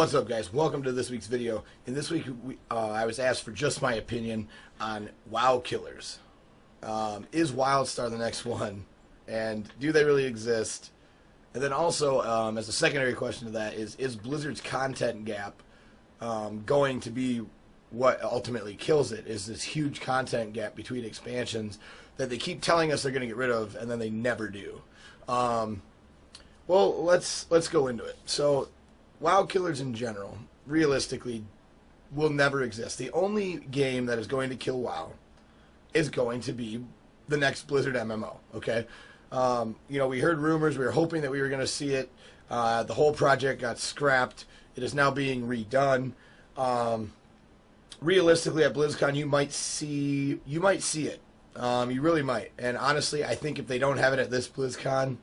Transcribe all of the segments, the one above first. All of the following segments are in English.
What's up, guys? Welcome to this week's video. In this week, I was asked for just my opinion on WoW killers. Is WildStar the next one? And do they really exist? And then also, as a secondary question to that, is Blizzard's content gap going to be what ultimately kills it? Is this huge content gap between expansions that they keep telling us they're going to get rid of, and then they never do? Well, let's go into it. So, WoW killers in general, realistically, will never exist. The only game that is going to kill WoW is going to be the next Blizzard MMO, okay? We heard rumors. We were hoping that we were going to see it. The whole project got scrapped. It is now being redone. Realistically, at BlizzCon, you might see it. You really might. And honestly, I think if they don't have it at this BlizzCon,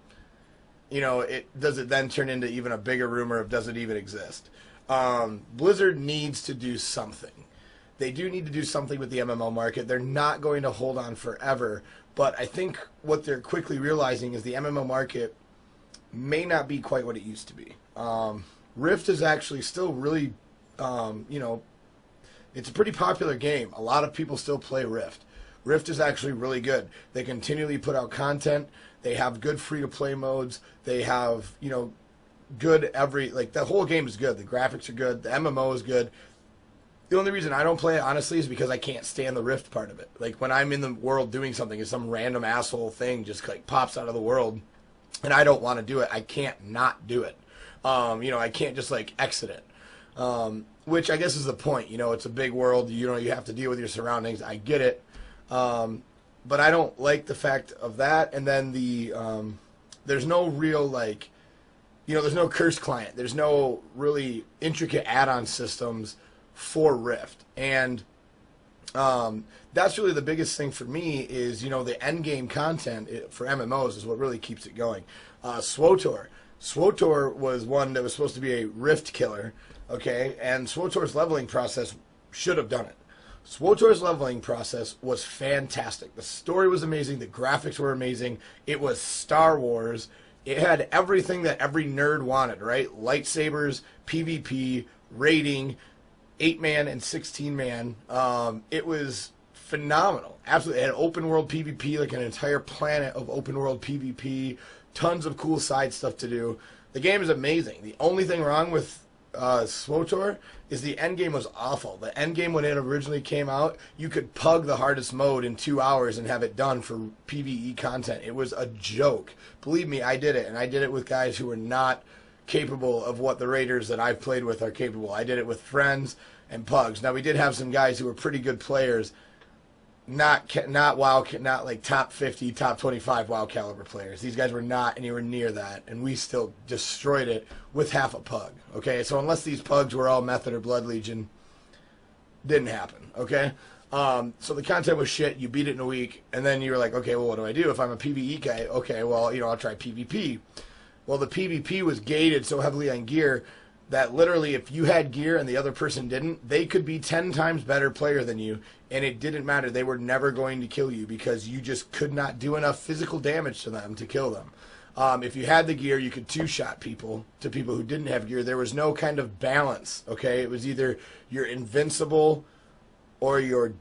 does it then turn into even a bigger rumor of does it even exist? Blizzard needs to do something. They do need to do something with the MMO market. They're not going to hold on forever, but I think what they're quickly realizing is the MMO market may not be quite what it used to be. Rift is actually still really, it's a pretty popular game. A lot of people still play Rift. Rift is actually really good. They continually put out content. They have good free-to-play modes. They have, good the whole game is good. The graphics are good. The MMO is good. The only reason I don't play it, honestly, is because I can't stand the Rift part of it. Like, when I'm in the world doing something, and some random asshole thing just, pops out of the world, and I don't want to do it, I can't not do it. I can't just, exit it. Which I guess is the point. It's a big world. You have to deal with your surroundings. I get it. But I don't like the fact of that. And then there's no real, there's no curse client. There's no really intricate add-on systems for Rift. And that's really the biggest thing for me is, the end game content for MMOs is what really keeps it going. SWTOR. SWTOR was one that was supposed to be a Rift killer, okay? And SWTOR's leveling process should have done it. SWTOR's leveling process was fantastic. The story was amazing. The graphics were amazing. It was Star Wars. It had everything that every nerd wanted, right? Lightsabers, PvP, raiding, 8-man and 16-man. It was phenomenal. Absolutely. It had open world PvP, like an entire planet of open world PvP. Tons of cool side stuff to do. The game is amazing. The only thing wrong with SWTOR is the end game was awful. The end game when it originally came out, you could pug the hardest mode in 2 hours and have it done for PvE content. It was a joke. Believe me, I did it, and I did it with guys who were not capable of what the raiders that I've played with are capable. I did it with friends and pugs. Now, we did have some guys who were pretty good players, not WoW, not like top 50, top 25 WoW caliber players. These guys were not anywhere near that, and we still destroyed it with half a pug. Okay, so unless these pugs were all Method or Blood Legion, didn't happen. Okay, so the content was shit. You beat it in a week, and then you were like, okay, well, what do I do if I'm a PvE guy? Okay, well, I'll try PvP. Well, the PvP was gated so heavily on gear that literally if you had gear and the other person didn't, they could be 10 times better player than you, and it didn't matter. They were never going to kill you because you just could not do enough physical damage to them to kill them. If you had the gear, you could two-shot people to people who didn't have gear. There was no kind of balance, okay? It was either you're invincible or you're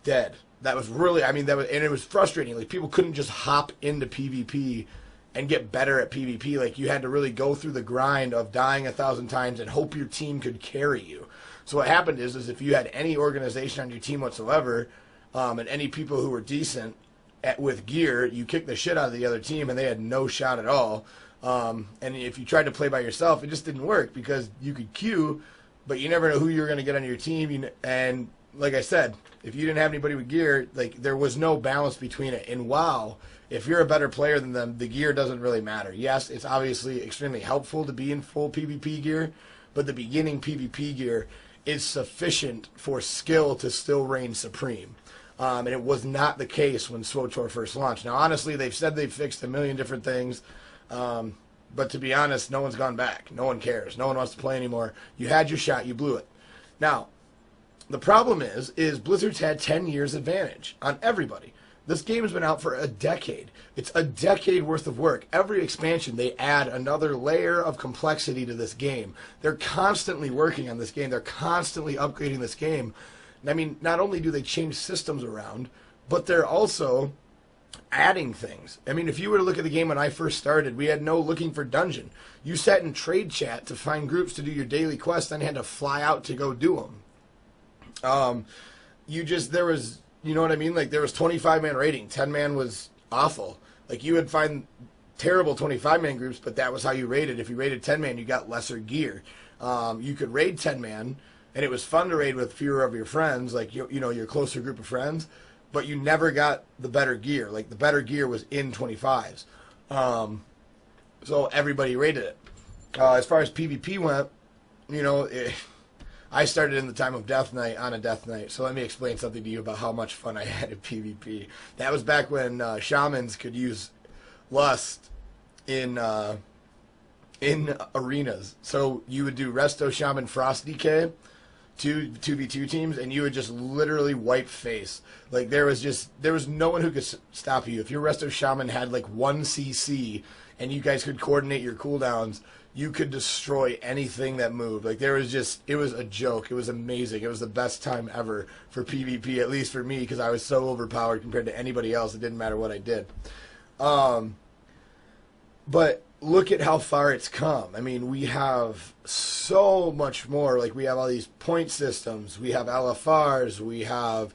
dead. That was really, and it was frustrating. Like, people couldn't just hop into PvP and get better at PvP. Like, you had to really go through the grind of dying 1,000 times and hope your team could carry you. So what happened is if you had any organization on your team whatsoever, and any people who were decent with gear, you kicked the shit out of the other team, and they had no shot at all. And if you tried to play by yourself, it just didn't work because you could queue, but you never know who you were going to get on your team. And like I said, if you didn't have anybody with gear, there was no balance between it. In WoW, if you're a better player than them, the gear doesn't really matter. Yes, it's obviously extremely helpful to be in full PvP gear, but the beginning PvP gear is sufficient for skill to still reign supreme. And it was not the case when SWTOR first launched. Now, honestly, they've said they've fixed a million different things, but to be honest, no one's gone back. No one cares. No one wants to play anymore. You had your shot. You blew it. Now, the problem is Blizzard's had 10 years advantage on everybody. This game has been out for a decade. It's a decade worth of work. Every expansion, they add another layer of complexity to this game. They're constantly working on this game. They're constantly upgrading this game. I mean, not only do they change systems around, but they're also adding things. I mean, if you were to look at the game when I first started, we had no looking for dungeon. You sat in trade chat to find groups to do your daily quests, then had to fly out to go do them. There was, you know what I mean? Like, there was 25-man raiding. 10-man was awful. Like, you would find terrible 25-man groups, but that was how you raided. If you raided 10-man, you got lesser gear. You could raid 10-man, and it was fun to raid with fewer of your friends, like, you know, your closer group of friends, but you never got the better gear. Like, the better gear was in 25s. So everybody raided it. As far as PvP went, you know, I started in the time of Death Knight on a Death Knight, so let me explain something to you about how much fun I had at PvP. That was back when shamans could use lust in arenas. So you would do Resto Shaman Frost DK, 2v2 teams, and you would just literally wipe face. Like, there was no one who could stop you. If your Resto Shaman had like 1 CC and you guys could coordinate your cooldowns, you could destroy anything that moved. Like, it was a joke. It was amazing. It was the best time ever for PvP, at least for me, because I was so overpowered compared to anybody else. It didn't matter what I did. But look at how far it's come. I mean, we have so much more. Like, we have all these point systems. We have LFRs. We have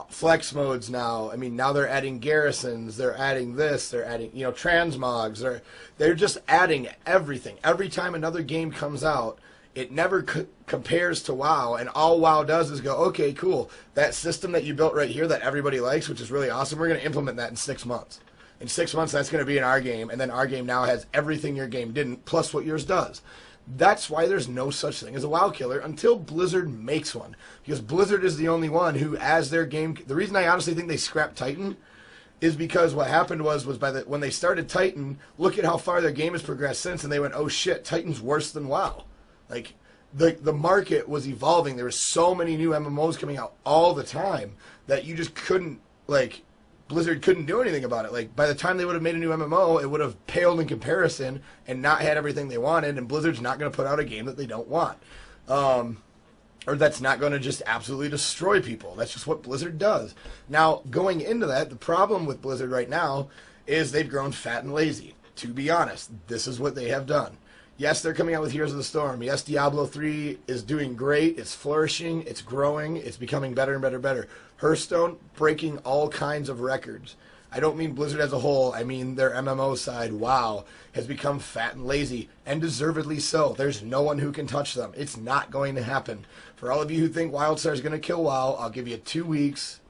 flex modes now. I mean, now they're adding garrisons. They're adding this. They're adding, you know, transmogs. They're just adding everything. Every time another game comes out, it never compares to WoW, and all WoW does is go, okay, cool. That system that you built right here that everybody likes, which is really awesome, we're going to implement that in 6 months. In 6 months, that's going to be in our game, and then our game now has everything your game didn't, plus what yours does. That's why there's no such thing as a WoW killer until Blizzard makes one. Because Blizzard is the only one who, as their game... The reason I honestly think they scrapped Titan is because what happened was when they started Titan, look at how far their game has progressed since, and they went, oh shit, Titan's worse than WoW. Like, the market was evolving. There were so many new MMOs coming out all the time that you just couldn't, like... Blizzard couldn't do anything about it. Like, by the time they would have made a new MMO, it would have paled in comparison and not had everything they wanted, and Blizzard's not going to put out a game that they don't want. Or that's not going to just absolutely destroy people. That's just what Blizzard does. Now, going into that, the problem with Blizzard right now is they've grown fat and lazy. To be honest, this is what they have done. Yes, they're coming out with Heroes of the Storm. Yes, Diablo 3 is doing great. It's flourishing. It's growing. It's becoming better and better and better. Hearthstone, breaking all kinds of records. I don't mean Blizzard as a whole. I mean their MMO side, WoW, has become fat and lazy, and deservedly so. There's no one who can touch them. It's not going to happen. For all of you who think WildStar is going to kill WoW, I'll give you 2 weeks.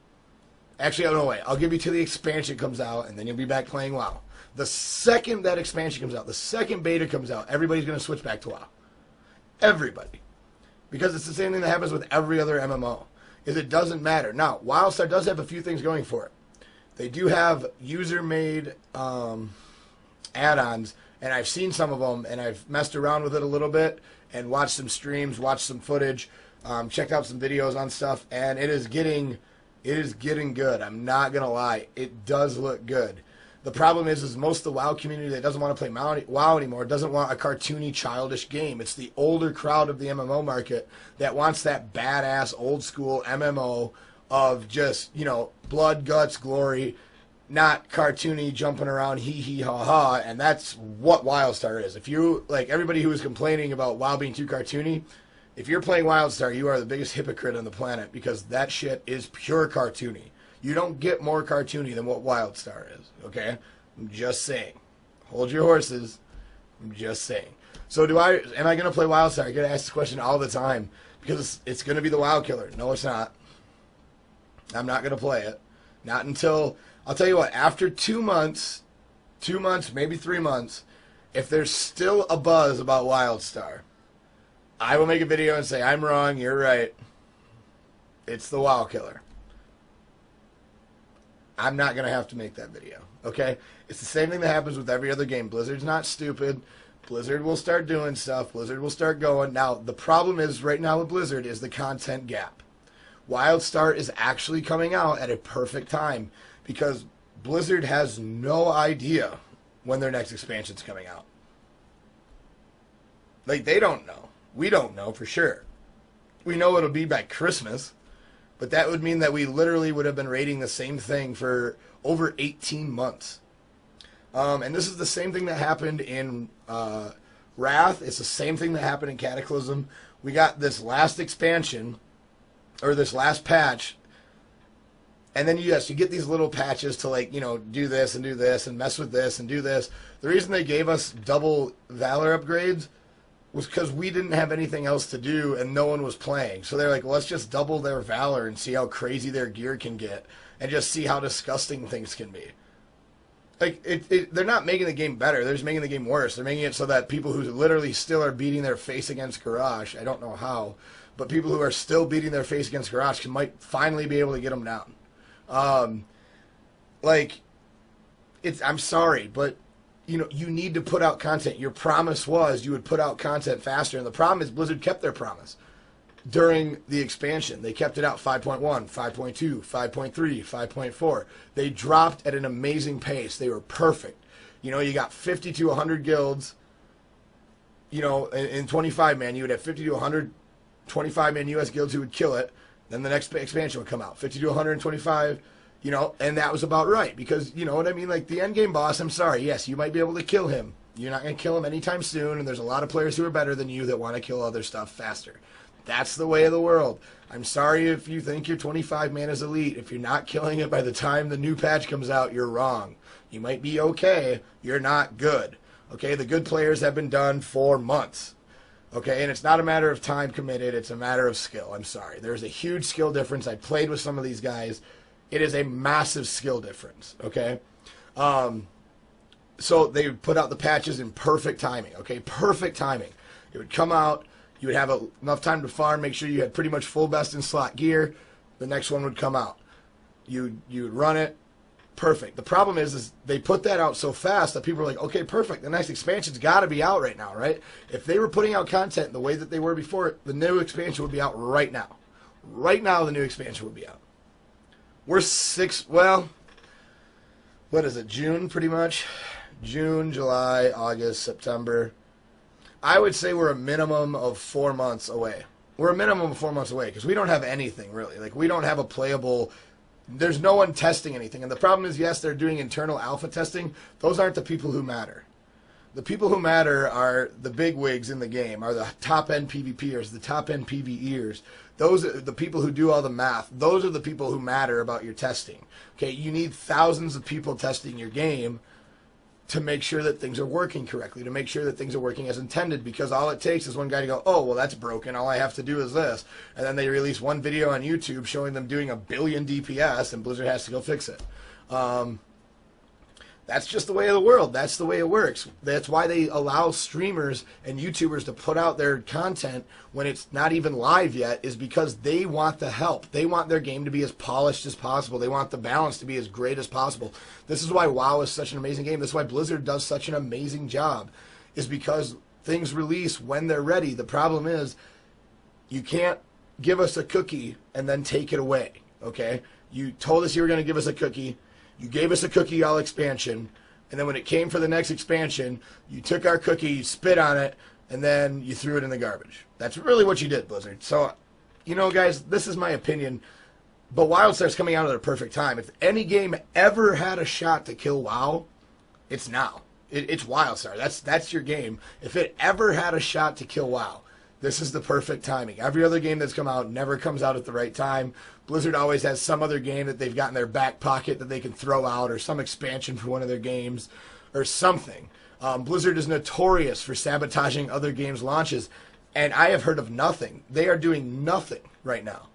Actually, no way. I'll give you till the expansion comes out, and then you'll be back playing WoW. The second that expansion comes out, the second beta comes out, everybody's going to switch back to WoW. Everybody. Because it's the same thing that happens with every other MMO. Is it doesn't matter. Now, WildStar does have a few things going for it. They do have user-made add-ons, and I've seen some of them, and I've messed around with it a little bit, and watched some streams, watched some footage, checked out some videos on stuff, and it is getting good. I'm not going to lie. It does look good. The problem is most of the WoW community that doesn't want to play WoW anymore doesn't want a cartoony, childish game. It's the older crowd of the MMO market that wants that badass, old-school MMO of just, you know, blood, guts, glory, not cartoony, jumping around, hee-hee-ha-ha, and that's what WildStar is. If you, like, everybody who is complaining about WoW being too cartoony, if you're playing WildStar, you are the biggest hypocrite on the planet, because that shit is pure cartoony. You don't get more cartoony than what WildStar is, okay? I'm just saying. Hold your horses. I'm just saying. So am I going to play WildStar? I get asked this question all the time because it's going to be the WoW killer. No, it's not. I'm not going to play it. Not until, I'll tell you what, after 2 months, maybe 3 months, if there's still a buzz about WildStar, I will make a video and say, I'm wrong, you're right. It's the WoW killer. I'm not going to have to make that video, okay? It's the same thing that happens with every other game. Blizzard's not stupid. Blizzard will start doing stuff. Blizzard will start going. Now, the problem is right now with Blizzard is the content gap. WildStar is actually coming out at a perfect time. because Blizzard has no idea when their next expansion's coming out. Like, they don't know. We don't know for sure. We know it'll be by Christmas, but that would mean that we literally would have been raiding the same thing for over 18 months. And this is the same thing that happened in Wrath. It's the same thing that happened in Cataclysm. We got this last expansion, or this last patch, and then yes, you get these little patches to, like, do this and mess with this and do this. The reason they gave us double Valor upgrades was because we didn't have anything else to do and no one was playing. So they're like, well, let's just double their Valor and see how crazy their gear can get and just see how disgusting things can be. Like, they're not making the game better. They're just making the game worse. They're making it so that people who literally still are beating their face against Garage, I don't know how, but people who are still beating their face against Garage might finally be able to get them down. I'm sorry, but you need to put out content. Your promise was you would put out content faster, and the problem is Blizzard kept their promise during the expansion. They kept it out 5.1, 5.2, 5.3, 5.4. They dropped at an amazing pace. They were perfect. You got 50 to 100 guilds. In 25 man, you would have 50 to 100 25-man U.S. guilds who would kill it. Then the next expansion would come out, 50 to 125, and that was about right. Because, you know what I mean? Like, the end game boss, I'm sorry, yes, you might be able to kill him. You're not going to kill him anytime soon, and there's a lot of players who are better than you that want to kill other stuff faster. That's the way of the world. I'm sorry if you think your 25-man is elite. If you're not killing it by the time the new patch comes out, you're wrong. You might be okay. You're not good. Okay, the good players have been done for months. Okay, and it's not a matter of time committed. It's a matter of skill. I'm sorry. There's a huge skill difference. I played with some of these guys. It is a massive skill difference. Okay, so they would put out the patches in perfect timing. Okay, perfect timing. It would come out. You would have enough time to farm, make sure you had pretty much full best in slot gear. The next one would come out. You would run it. Perfect. The problem is they put that out so fast that people are like, okay, perfect. The next expansion's got to be out right now, right? If they were putting out content the way that they were before, the new expansion would be out right now. Right now, the new expansion would be out. We're what is it, June pretty much? June, July, August, September. I would say we're a minimum of 4 months away. We're a minimum of 4 months away because we don't have anything really. Like, we don't have a playable... There's no one testing anything. And the problem is, yes, they're doing internal alpha testing. Those aren't the people who matter. The people who matter are the big wigs in the game, are the top-end PvPers, the top-end PvEers. Those are the people who do all the math. Those are the people who matter about your testing. Okay, you need thousands of people testing your game to make sure that things are working correctly, to make sure that things are working as intended, because all it takes is one guy to go, oh, well, that's broken, all I have to do is this. And then they release one video on YouTube showing them doing 1 billion DPS, and Blizzard has to go fix it. That's just the way of the world. That's the way it works. That's why they allow streamers and YouTubers to put out their content when it's not even live yet, is because they want the help. They want their game to be as polished as possible. They want the balance to be as great as possible. This is why WoW is such an amazing game. This is why Blizzard does such an amazing job, is because things release when they're ready. The problem is you can't give us a cookie and then take it away, okay? You told us you were going to give us a cookie. You gave us a cookie all expansion, and then when it came for the next expansion, you took our cookie, you spit on it, and then you threw it in the garbage. That's really what you did, Blizzard. So, you know, guys, this is my opinion, but WildStar's coming out at a perfect time. If any game ever had a shot to kill WoW, it's now. It's WildStar. That's your game. If it ever had a shot to kill WoW, this is the perfect timing. Every other game that's come out never comes out at the right time. Blizzard always has some other game that they've got in their back pocket that they can throw out, or some expansion for one of their games, or something. Blizzard is notorious for sabotaging other games' launches, and I have heard of nothing. They are doing nothing right now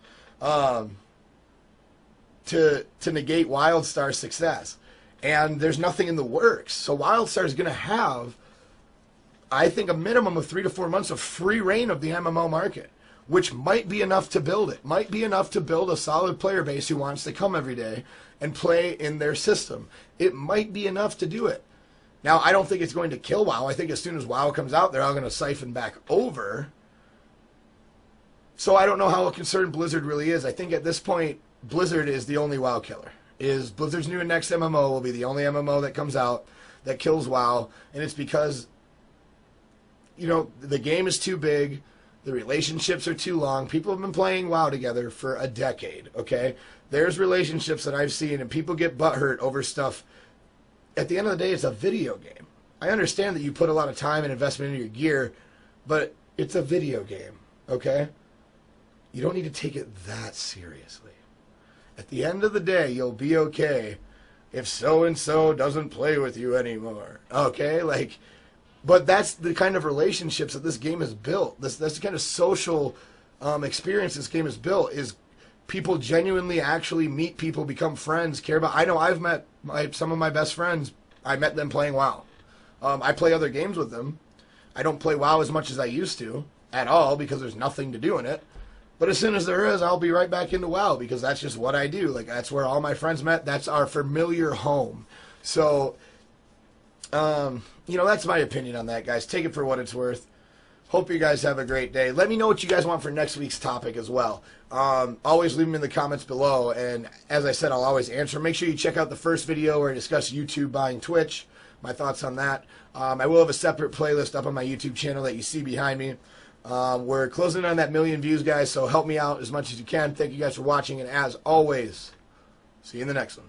to negate WildStar's success. And there's nothing in the works. So WildStar is going to have, I think, a minimum of 3 to 4 months of free reign of the MMO market, which might be enough to build it. Might be enough to build a solid player base who wants to come every day and play in their system. It might be enough to do it. Now, I don't think it's going to kill WoW. I think as soon as WoW comes out, they're all going to siphon back over. So I don't know how concerned Blizzard really is. I think at this point, Blizzard is the only WoW killer. is Blizzard's new and next MMO will be the only MMO that comes out that kills WoW, and it's because, you know, the game is too big, the relationships are too long. People have been playing WoW together for a decade, okay? There's relationships that I've seen, and people get butthurt over stuff. At the end of the day, it's a video game. I understand that you put a lot of time and investment into your gear, but it's a video game, okay? You don't need to take it that seriously. At the end of the day, you'll be okay if so-and-so doesn't play with you anymore, okay? Like, but that's the kind of relationships that this game is built. That's the kind of social experience this game is built, is people genuinely actually meet people, become friends, care about. I know I've met some of my best friends. I met them playing WoW. I play other games with them. I don't play WoW as much as I used to at all because there's nothing to do in it. But as soon as there is, I'll be right back into WoW because that's just what I do. Like, that's where all my friends met. That's our familiar home. So, you know, that's my opinion on that, guys. Take it for what it's worth. Hope you guys have a great day. Let me know what you guys want for next week's topic as well. Always leave them in the comments below. And as I said, I'll always answer. Make sure you check out the first video where I discuss YouTube buying Twitch. My thoughts on that. I will have a separate playlist up on my YouTube channel that you see behind me. We're closing on that 1 million views, guys, so help me out as much as you can. Thank you guys for watching, and as always, see you in the next one.